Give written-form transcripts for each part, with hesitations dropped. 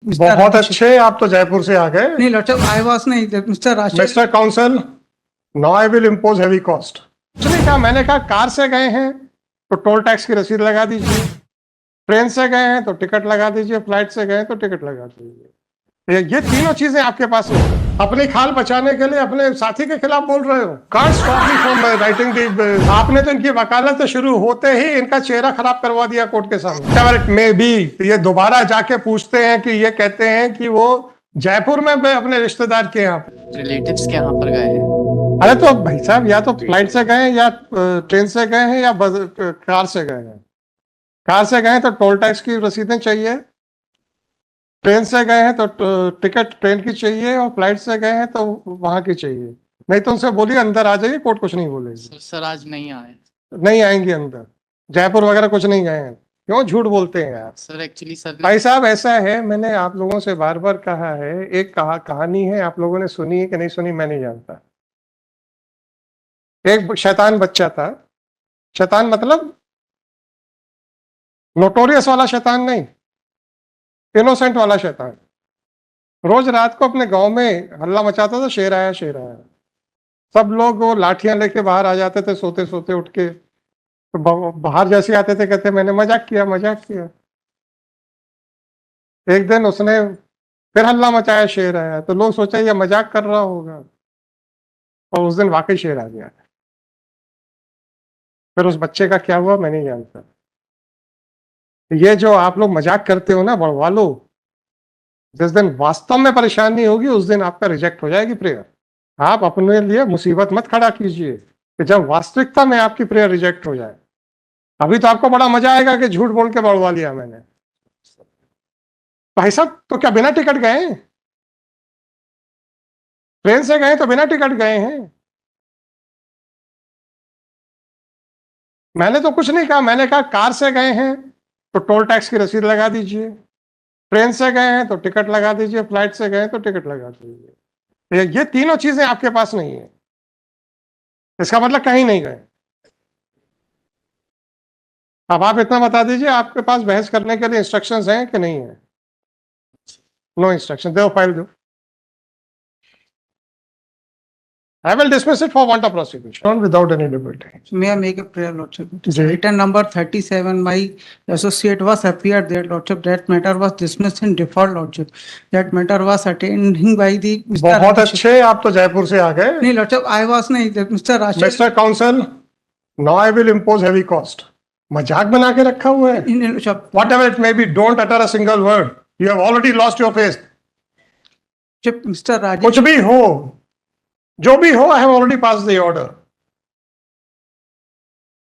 बहुत अच्छे, आप तो जयपुर से आ गए। नहीं लॉर्ड साहब, आई वाज नहीं मिस्टर राशि। Mister council, now I will impose heavy cost. चलिए क्या, मैंने कहा कार से गए हैं तो टोल टैक्स की रसीद लगा दीजिए, ट्रेन से गए हैं तो टिकट लगा दीजिए, फ्लाइट से गए हैं तो टिकट लगा दीजिए। ये तीनों चीजें आपके पास नहीं। अपनी खाल बचाने के लिए अपने साथी के खिलाफ बोल रहे हो। Can't stop me from writing the. आपने तो इनकी वकालत शुरू होते ही इनका चेहरा खराब करवा दिया कोर्ट के सामने। मे बी ये दोबारा जाके पूछते हैं कि ये कहते हैं कि वो जयपुर में अपने रिश्तेदार के यहाँ, रिलेटिव्स के यहाँ पर गए हैं। अरे तो भाई साहब, या तो फ्लाइट से गए हैं या ट्रेन से गए हैं या कार से गए हैं। कार से गए हैं तो टोल टैक्स की रसीदें चाहिए, ट्रेन से गए हैं तो टिकट ट्रेन की चाहिए, और फ्लाइट से गए हैं तो वहां की चाहिए। नहीं तो उनसे बोलिए अंदर आ जाइए, कोर्ट कुछ नहीं बोलेगी। सर आज नहीं आए। नहीं आएंगे अंदर, जयपुर वगैरह कुछ नहीं गए हैं। क्यों झूठ बोलते हैं यार। सर एक्चुअली सर भाई साहब ऐसा है, मैंने आप लोगों से बार बार कहा है, एक कहानी है, आप लोगों ने सुनी है कि नहीं सुनी मैं नहीं जानता। एक शैतान बच्चा था, शैतान मतलब नोटोरियस वाला शैतान नहीं, इनोसेंट वाला शैतान। रोज रात को अपने गांव में हल्ला मचाता था, शेर आया शेर आया। सब लोग वो लाठियां लेके बाहर आ जाते थे, सोते सोते उठ के। तो बाहर जैसे आते थे कहते मैंने मजाक किया मजाक किया। एक दिन उसने फिर हल्ला मचाया, शेर आया। तो लोग सोचा ये मजाक कर रहा होगा, और उस दिन वाकई शेर आ गया। फिर उस बच्चे का क्या हुआ मैं नहीं जानता। ये जो आप लोग मजाक करते हो ना, बढ़वा लो। जिस दिन वास्तव में परेशानी होगी उस दिन आपका रिजेक्ट हो जाएगी प्रेयर। आप अपने लिए मुसीबत मत खड़ा कीजिए कि जब वास्तविकता में आपकी प्रेयर रिजेक्ट हो जाए। अभी तो आपको बड़ा मजा आएगा कि झूठ बोल के बढ़वा लिया मैंने। भाई साहब तो क्या बिना टिकट गए हैं? ट्रेन से गए तो बिना टिकट गए हैं? मैंने तो कुछ नहीं कहा, मैंने कहा कार से गए हैं तो टोल टैक्स की रसीद लगा दीजिए, ट्रेन से गए हैं तो टिकट लगा दीजिए, फ्लाइट से गए हैं तो टिकट लगा दीजिए। ये तीनों चीजें आपके पास नहीं है, इसका मतलब कहीं नहीं गए। अब आप इतना बता दीजिए, आपके पास बहस करने के लिए इंस्ट्रक्शंस हैं कि नहीं है? नो इंस्ट्रक्शन, दो फाइल दो। I will dismiss it for want of prosecution, not without any liberty. May I make a prayer, Lordship? जी। Item number 37, my associate was appeared there, Lordship. That matter was dismissed in default, Lordship. That matter was attending by the Mr. बहुत Rajesh. अच्छे, आप तो जयपुर से आ गए। नहीं Lordship, I was नहीं Mr. Rajesh. Mister council, now I will impose heavy cost. मजाक बना के रखा हुआ है। नहीं Lordship. Whatever it may be, don't utter a single word. You have already lost your face. Mr. Rajesh. कुछ भी हो, जो भी हो, I have already passed the order.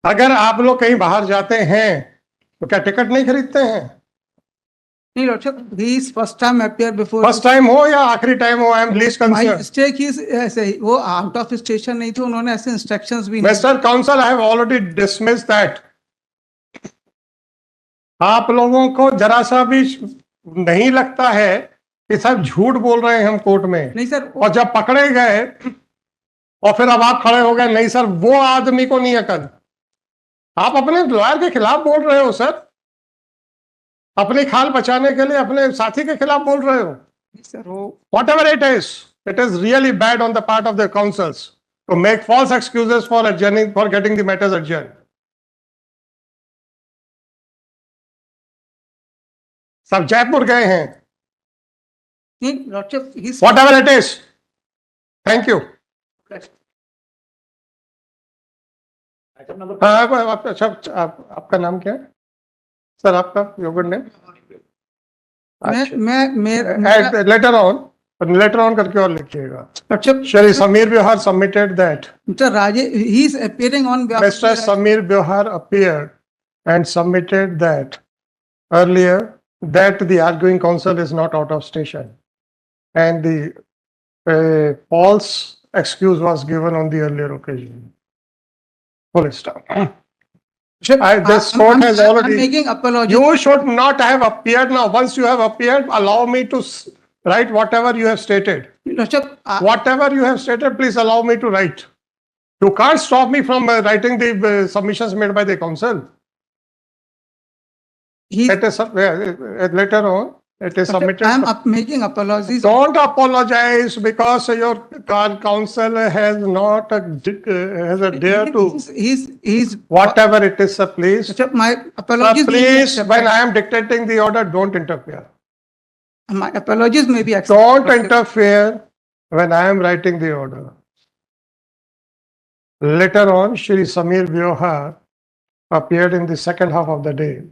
अगर आप लोग कहीं बाहर जाते हैं तो क्या टिकट नहीं खरीदते हैं? नहीं Lordship, he is first time appear before. First time हो या आखिरी टाइम हो, I am least My concern. mistake is ऐसे ही, वो आउट ऑफ स्टेशन नहीं थे, उन्होंने ऐसे इंस्ट्रक्शंस भी नहीं। Mister council, I have already dismiss that. आप लोगों को जरा सा भी नहीं लगता है कि सब झूठ बोल रहे हैं हम कोर्ट में? नहीं सर, और जब पकड़े गए और फिर अब आप खड़े हो गए, नहीं सर वो आदमी को नहीं अकल। आप अपने लॉयर के खिलाफ बोल रहे हो सर, अपनी खाल बचाने के लिए अपने साथी के खिलाफ बोल रहे हो। सर वो Whatever it is really bad on the part of the counsels to make false excuses for adjourning, for getting the matters adjourned. सब जयपुर गए हैं। नहीं Lordship, he is Whatever it is. Thank you. आपका नाम क्या है sir? आपका your good name? मैं लेटर ऑन करके और लिखिएगा। Lordship, Shri Sameer Byohar submitted that Mr. Rajesh, he is appearing on behalf Mr. of the- Samir Biohar appeared and submitted that earlier that the arguing counsel is not out of station, and the false excuse was given on the earlier occasion. Full stop. This court has I'm already. making apology. You should not have appeared now. Once you have appeared, allow me to write whatever you have stated. Lordship, Whatever you have stated, please allow me to write. You can't stop me from writing the submissions made by the counsel. he Later on, It is submitted. I am making apologies. Don't apologize because your counsel has not has a dare to He's whatever it is, sir. Please, Sir, my sir, apologies. may be please. accepted. When I am dictating the order, don't interfere. My apologies may be accepted. Don't interfere when I am writing the order. Later on, Shri Samir Vyohar appeared in the second half of the day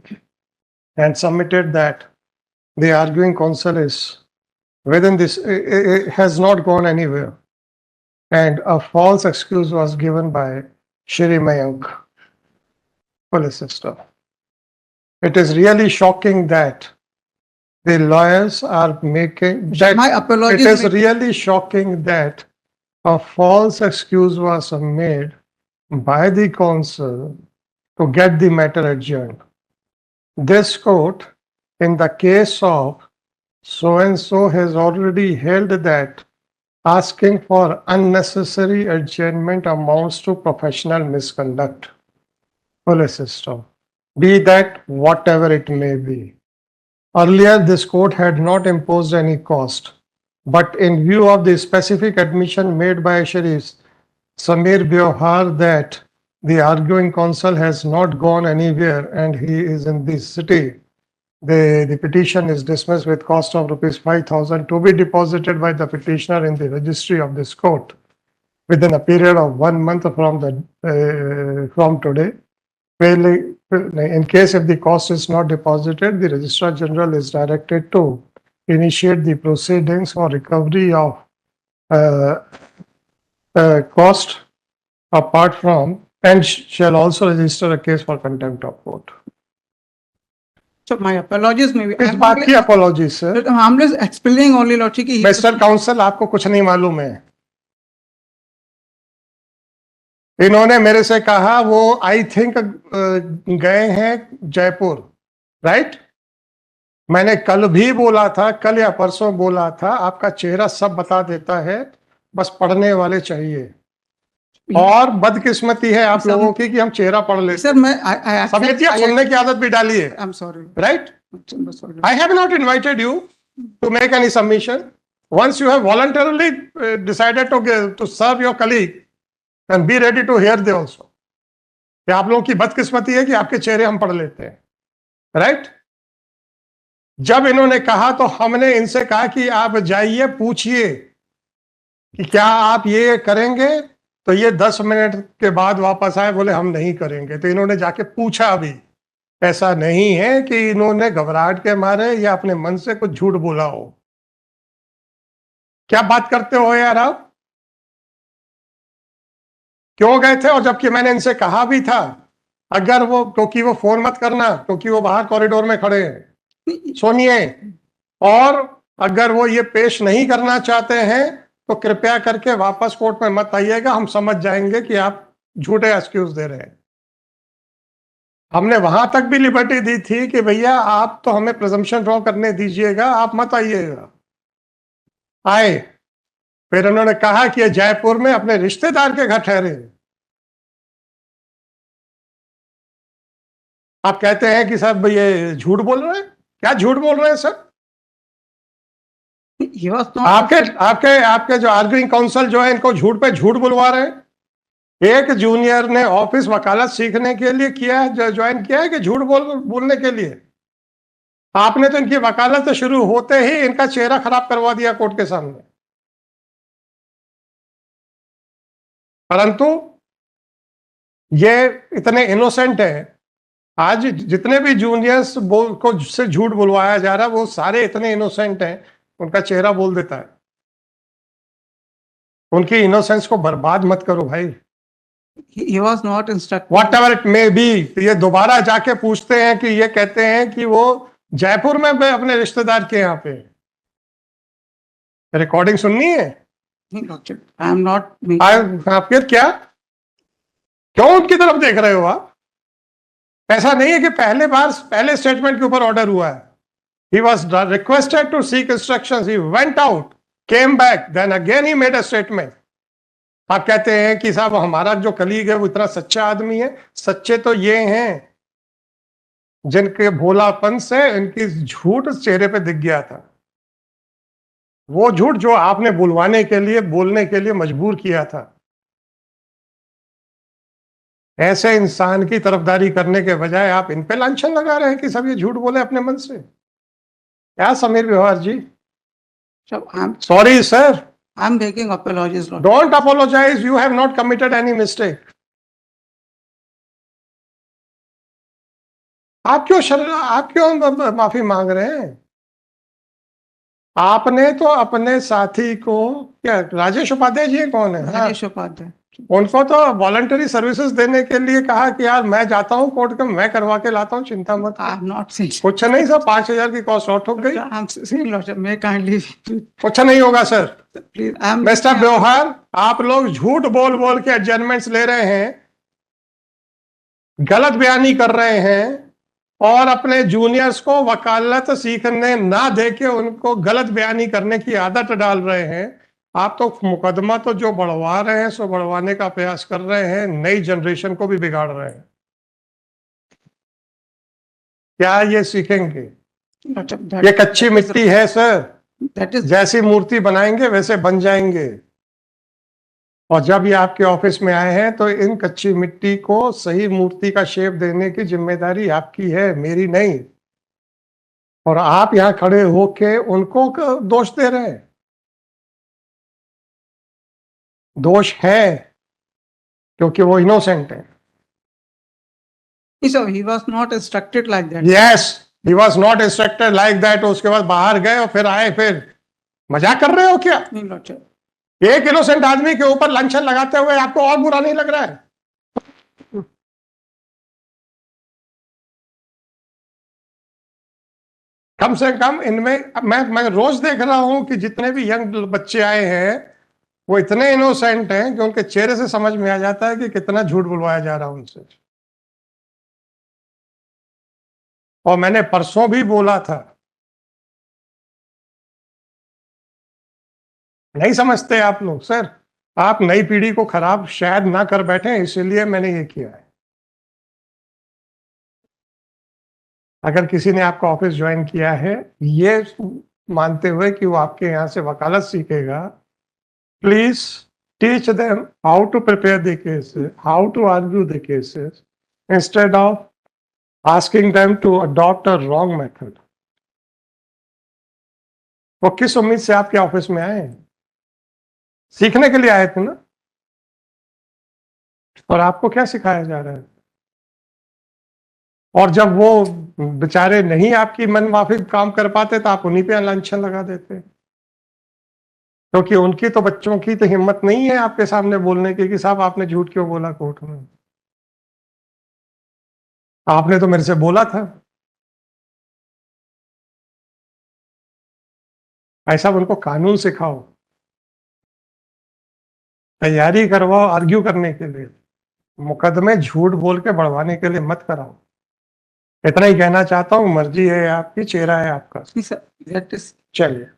and submitted that the arguing counsel is within this, has not gone anywhere. And a false excuse was given by Shri Mayank, police sister. It is really shocking that the lawyers are making that. My apologies. It is may- really shocking that a false excuse was made by the counsel to get the matter adjourned. This court, in the case of so and so, has already held that asking for unnecessary adjournment amounts to professional misconduct. Police system, be that whatever it may be. Earlier, this court had not imposed any cost, but in view of the specific admission made by Shri Samir Vyohar that the arguing counsel has not gone anywhere and he is in this city, the petition is dismissed with cost of rupees 5,000 to be deposited by the petitioner in the registry of this court within a period of 1 month from today. In case if the cost is not deposited, the Registrar General is directed to initiate the proceedings for recovery of cost apart from, and shall also register a case for contempt of court. So my apologies may be. इस बात की apology sir. I'm just explaining only Lordship ki mister council, आपको कुछ नहीं मालूम है. इन्होंने मेरे से कहा वो आई थिंक गए हैं जयपुर, राइट? मैंने कल भी बोला था, कल या परसों बोला था, आपका चेहरा सब बता देता है, बस पढ़ने वाले चाहिए. और बदकिस्मती है आप लोगों की कि हम चेहरा पढ़ लेते. सर मैं समितियां सुनने की आदत भी डाली है, I am sorry. Right? I have not invited you to make any submission. Once you have voluntarily decided to serve your colleague, then be ready to hear them also. कि आप लोगों की बदकिस्मती है कि आपके चेहरे हम पढ़ लेते हैं, राइट? जब इन्होंने कहा तो हमने इनसे कहा कि आप जाइए पूछिए कि क्या आप ये करेंगे, तो ये 10 मिनट के बाद वापस आए, बोले हम नहीं करेंगे. तो इन्होंने जाके पूछा भी. ऐसा नहीं है कि इन्होंने घबराहट के मारे या अपने मन से कुछ झूठ बोला हो. क्या बात करते हो यार आप? क्यों गए थे? और जबकि मैंने इनसे कहा भी था अगर वो, क्योंकि वो फोन मत करना, क्योंकि वो बाहर कॉरिडोर में खड़े हैं, सुनिए, और अगर वो ये पेश नहीं करना चाहते हैं तो कृपया करके वापस कोर्ट में मत आइएगा. हम समझ जाएंगे कि आप झूठे एक्सक्यूज दे रहे हैं. हमने वहां तक भी लिबर्टी दी थी कि भैया आप तो हमें प्रिजम्पशन ड्रॉ करने दीजिएगा, आप मत आइएगा. आए, फिर उन्होंने कहा कि ये जयपुर में अपने रिश्तेदार के घर ठहरे. आप कहते हैं कि साहब ये झूठ बोल रहे हैं. क्या झूठ बोल रहे हैं सर? आपके जो आर्गुइंग काउंसिल जो है, इनको झूठ पे झूठ बुलवा रहे हैं. एक जूनियर ने ऑफिस वकालत सीखने के लिए किया है, ज्वाइन किया है कि झूठ बोलने के लिए. आपने तो इनकी वकालत शुरू होते ही इनका चेहरा खराब करवा दिया कोर्ट के सामने. परंतु ये इतने इनोसेंट है. आज जितने भी जूनियर्स को से झूठ बुलवाया जा रहा है, वो सारे इतने इनोसेंट हैं, उनका चेहरा बोल देता है. उनकी इनोसेंस को बर्बाद मत करो भाई. He was not instructed. Whatever it may be, ये दोबारा जाके पूछते हैं कि ये कहते हैं कि वो जयपुर में अपने रिश्तेदार के यहाँ पे. रिकॉर्डिंग सुननी है? I am not. आप फिर क्या, क्यों उनकी तरफ देख रहे हो आप? ऐसा नहीं है कि पहले स्टेटमेंट के ऊपर ऑर्डर हुआ है. He was requested to seek instructions. He went out, came back, then again he made a statement. आप कहते हैं कि साहब हमारा जो कलीग है वो इतना सच्चा आदमी है. सच्चे तो ये हैं जिनके भोलापन से इनकी झूठ चेहरे पे दिख गया था, वो झूठ जो आपने बुलवाने के लिए, बोलने के लिए मजबूर किया था। ऐसे इंसान की तरफदारी करने के बजाय आप इन पे लांछन लगा रहे हैं कि सब ये झूठ बोले अपने मन से। क्या Samir Vyavhar ji? So sorry sir, I'm making apologies, Lord. Don't apologise, you have not committed any mistake. आप क्यों माफी मांग रहे हैं? आपने तो अपने साथी को, क्या राजेश उपाध्याय जी कौन है? हाँ, राजेश उपाध्याय। उनको तो वॉलंटरी सर्विसेज देने के लिए कहा कि यार मैं जाता हूँ कोर्ट का, मैं करवा के लाता हूँ, चिंता मत I कर। have not seen. कुछ नहीं सर, 5,000 की कॉस्ट आउट हो गई। I'm saying, Lord, may kindly, कुछ नहीं होगा सर। please, I'm. मिस्टर व्यवहार, आप लोग झूठ बोल बोल के एडजमेंट्स ले रहे हैं, गलत बयानी कर रहे हैं, और अपने जूनियर्स को वकालत सीखने ना देके उनको गलत बयानी करने की आदत डाल रहे हैं। आप तो मुकदमा तो जो बढ़वा रहे हैं सो बढ़वाने का प्रयास कर रहे हैं, नई जनरेशन को भी बिगाड़ रहे हैं। क्या ये सीखेंगे? ये कच्ची मिट्टी है सर, That is, जैसी मूर्ति बनाएंगे वैसे बन जाएंगे। और जब ये आपके ऑफिस में आए हैं तो इन कच्ची मिट्टी को सही मूर्ति का शेप देने की जिम्मेदारी आपकी है, मेरी नहीं। और आप यहाँ खड़े होके उनको दोष दे रहे हैं। दोष है क्योंकि वो इनोसेंट है। so he was not instructed like that. Yes, he was not instructed like that. उसके बाद बाहर गए और फिर आए, फिर मजाक कर रहे हो क्या? नहीं, Lord, sir. एक इनोसेंट आदमी के ऊपर लांछन लगाते हुए आपको और बुरा नहीं लग रहा है? कम से कम इनमें मैं रोज देख रहा हूं कि जितने भी यंग बच्चे आए हैं वो इतने इनोसेंट हैं कि उनके चेहरे से समझ में आ जाता है कि कितना झूठ बुलवाया जा रहा है उनसे। और मैंने परसों भी बोला था, नहीं समझते आप लोग सर, आप नई पीढ़ी को खराब शायद ना कर बैठे, इसीलिए मैंने ये किया है। अगर किसी ने आपका ऑफिस ज्वाइन किया है ये मानते हुए कि वो आपके यहाँ से वकालत सीखेगा, please teach them how to prepare the cases, how to argue the cases, instead of asking them to adopt a wrong method. वो किस उम्मीद से आपके ऑफिस में आए? सीखने के लिए आए थे ना। और आपको क्या सिखाया जा रहा है? और जब वो बेचारे नहीं आपकी मन माफिक काम कर पाते तो आप उन्हीं पे लांछन लगा देते, क्योंकि उनकी तो, बच्चों की तो हिम्मत नहीं है आपके सामने बोलने की कि साहब आपने झूठ क्यों बोला कोर्ट में। आपने तो मेरे से बोला था। ऐसा उनको कानून सिखाओ, तैयारी करवाओ आर्ग्यू करने के लिए, मुकदमे झूठ बोल के बढ़वाने के लिए मत कराओ। इतना ही कहना चाहता हूँ, मर्जी है आपकी, चेहरा है आपका। Sir, that is. चलिए।